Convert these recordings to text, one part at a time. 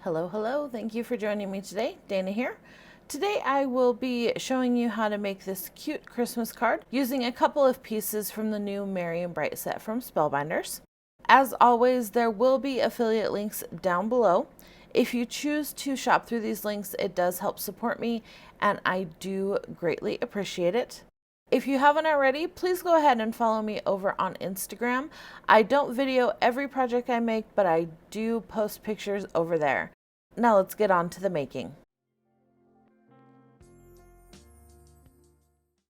Hello, hello. Thank you for joining me today. Dana here. Today I will be showing you how to make this cute Christmas card using a couple of pieces from the new Merry and Bright set from Spellbinders. As always, there will be affiliate links down below. If you choose to shop through these links, it does help support me and I do greatly appreciate it. If you haven't already, please go ahead and follow me over on Instagram. I don't video every project I make, but I do post pictures over there. Now let's get on to the making.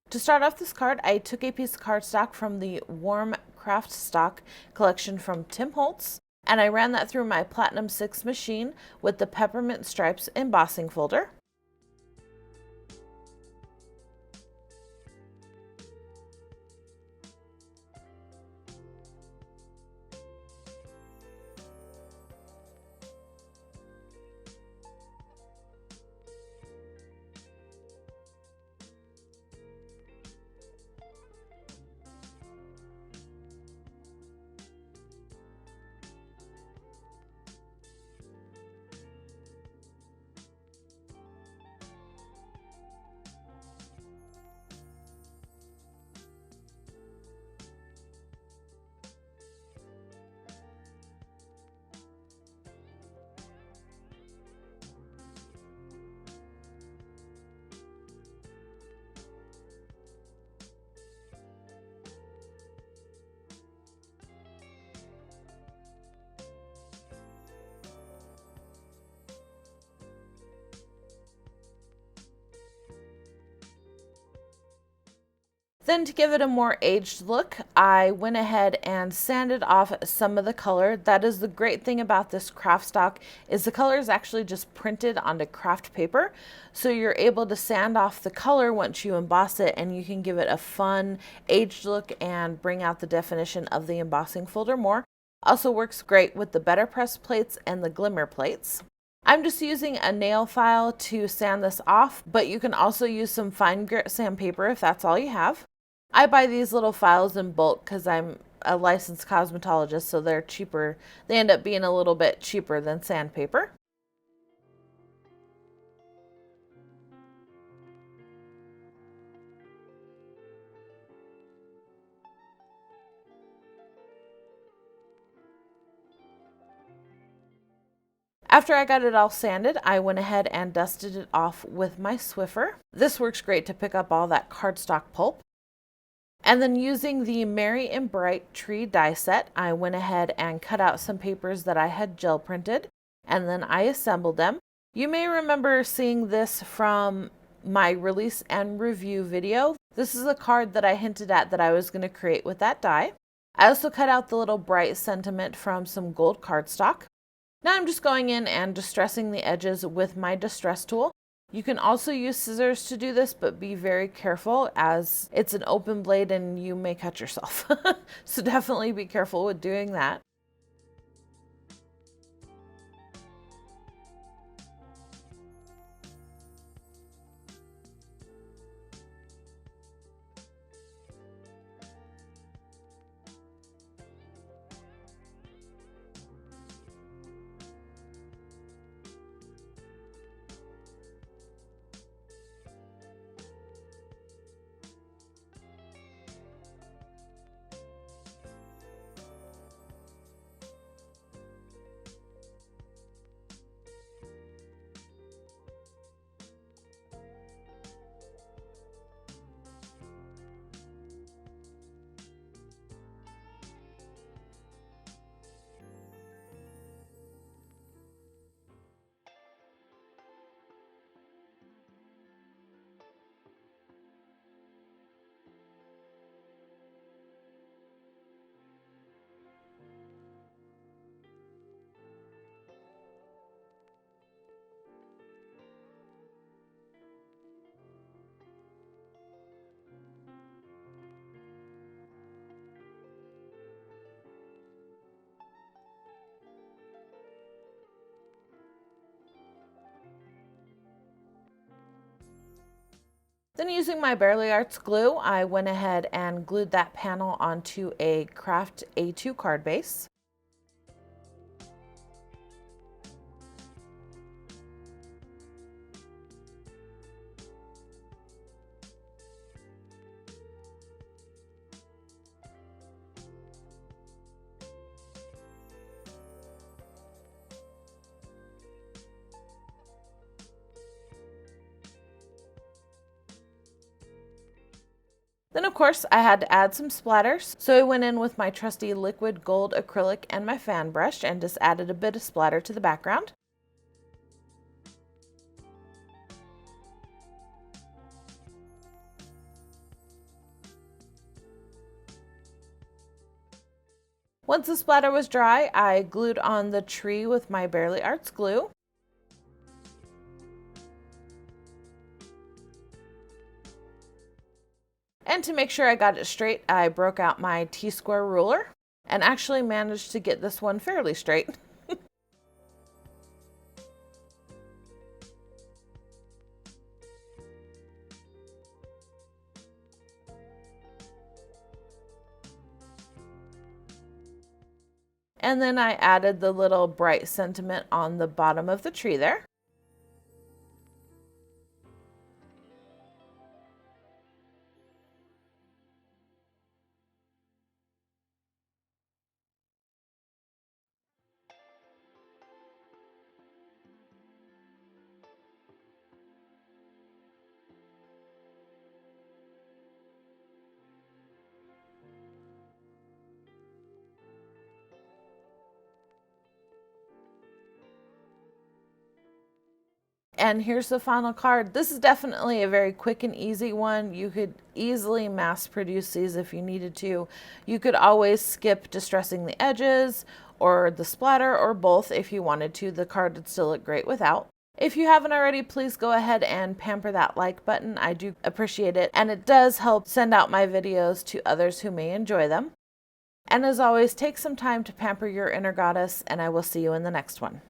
To start off this card, I took a piece of cardstock from the Warm Craft Stock collection from Tim Holtz, and I ran that through my Platinum 6 machine with the Peppermint Stripes embossing folder. Then to give it a more aged look, I went ahead and sanded off some of the color. That is the great thing about this craft stock, is the color is actually just printed onto craft paper. So you're able to sand off the color once you emboss it, and you can give it a fun aged look and bring out the definition of the embossing folder more. Also works great with the better press plates and the glimmer plates. I'm just using a nail file to sand this off, but you can also use some fine grit sandpaper if that's all you have. I buy these little files in bulk because I'm a licensed cosmetologist, so they're cheaper. They end up being a little bit cheaper than sandpaper. After I got it all sanded, I went ahead and dusted it off with my Swiffer. This works great to pick up all that cardstock pulp. And then using the Merry and Bright tree die set, I went ahead and cut out some papers that I had gel printed, and then I assembled them. You may remember seeing this from my release and review video. This is a card that I hinted at that I was going to create with that die. I also cut out the little bright sentiment from some gold cardstock. Now I'm just going in and distressing the edges with my distress tool. You can also use scissors to do this, but be very careful as it's an open blade and you may cut yourself. So definitely be careful with doing that. Then using my Barely Arts glue, I went ahead and glued that panel onto a craft A2 card base. Then of course I had to add some splatters, so I went in with my trusty liquid gold acrylic and my fan brush and just added a bit of splatter to the background. Once the splatter was dry, I glued on the tree with my Bearly Arts glue. And to make sure I got it straight, I broke out my T-square ruler and actually managed to get this one fairly straight. And then I added the little bright sentiment on the bottom of the tree there. And here's the final card. This is definitely a very quick and easy one. You could easily mass produce these if you needed to. You could always skip distressing the edges or the splatter or both if you wanted to. The card would still look great without. If you haven't already, please go ahead and pamper that like button. I do appreciate it, and it does help send out my videos to others who may enjoy them. And as always, take some time to pamper your inner goddess, and I will see you in the next one.